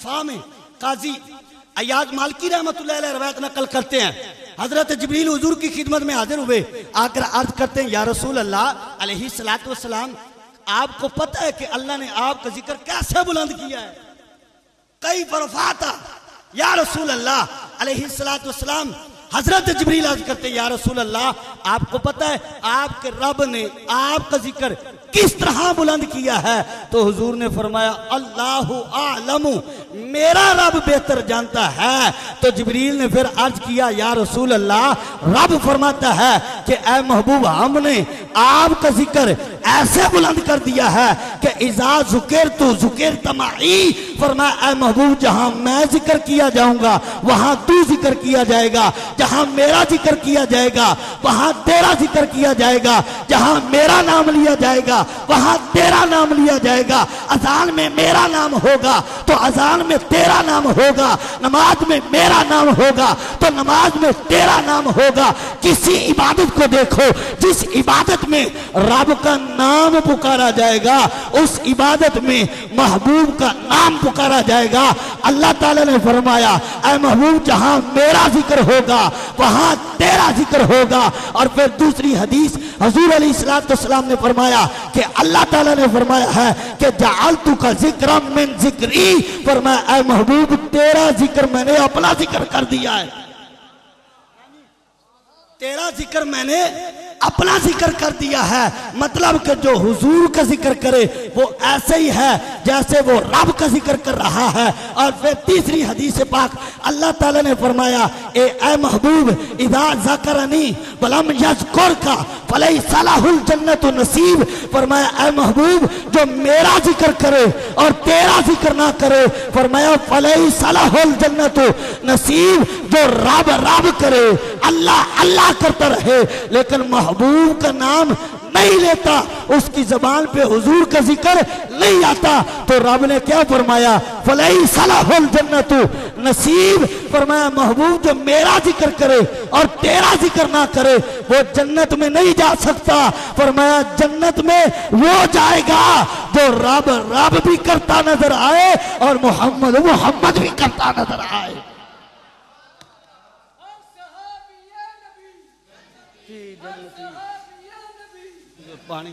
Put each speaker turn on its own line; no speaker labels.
शिफा में काजी अयाज मालकी रहमतुल्लाह अलैह रवायत नकल करते हैं, हजरत जिब्रील हुजूर की खिदमत में हाजिर हुए, आकर अर्ज करते हैं या रसूल अल्लाह अलैहिस्सलातु वस्सलाम, आपको पता है कि अल्लाह ने आपका जिक्र कैसे बुलंद किया है? कई फरफाता या रसूल अल्लाह अलैहिस्सलातु वस्सलाम। हजरत जिब्रील अर्ज करते हैं या रसूल अल्लाह, आपको पता है आपके रब ने आपका जिक्र किस तरह बुलंद किया है? तो हुजूर ने फरमाया अल्लाहु आलमु, मेरा रब बेहतर जानता है। तो जिब्रील ने फिर अर्ज किया या रसूल अल्लाह, रब फरमाता है कि ऐ महबूब, हमने आपका जिक्र ऐसे बुलंद कर दिया है कि इज़ा ज़ुकिर तो ज़ुकिर तमाई, फरमाया ऐ महबूब, जहां मैं जिक्र किया जाऊंगा वहां तू जिक्र किया जाएगा, जहां मेरा जिक्र किया जाएगा वहां तेरा जिक्र किया जाएगा, जहां मेरा नाम लिया जाएगा वहां तेरा नाम लिया जाएगा। अजान में मेरा नाम होगा तो अजान में तेरा नाम होगा, नमाज में मेरा नाम होगा तो नमाज में तेरा नाम होगा। किसी इबादत को देखो जिस इबादत में रब का नाम पुकारा जाएगा उस इबादत में महबूब का नाम पुकारा जाएगा। अल्लाह ताला ने फरमाया ऐ महबूब, जहां मेरा जिक्र होगा वहां तेरा जिक्र होगा। और फिर दूसरी हदीस हुजूर अलैहिस्सलातु वस्सलाम ने फरमाया कि अल्लाह ताला ने फरमाया है कि जअलतु का जिक्र मिन जिक्री, फरमाया ऐ महबूब, तेरा जिक्र मैंने अपना जिक्र कर दिया है, तेरा जिक्र मैंने अपना जिक्र कर दिया है। मतलब कि जो हुजूर का जिक्र करे वो ऐसे ही है जैसे वो रब का जिक्र कर रहा है। और फिर तीसरी हदीस पाक अल्लाह ताला ने फरमाया ए महबूब, इज़ा ज़करनी वलम यज़कुरका फलैसा लहुल जन्नतु नसीब, फरमाया ए महबूब, जो मेरा जिक्र करे और तेरा जिक्र ना करे, फरमाया फलैसा लहुल जन्नतु नसीब। जो रब रब करे, अल्लाह अल्लाह करता रहे लेकिन महबूब का नाम नहीं लेता, उसकी जबान पे हुजूर का जिक्र नहीं आता, तो रब ने क्या फरमाया? फलैसा लहुल जन्नतु नसीब, फरमाया महबूब, जो मेरा जिक्र करे और तेरा जिक्र ना करे वो जन्नत में नहीं जा सकता। फरमाया जन्नत में वो जाएगा जो रब रब भी करता नजर आए और मोहम्मद मोहम्मद भी करता नजर आए। पानी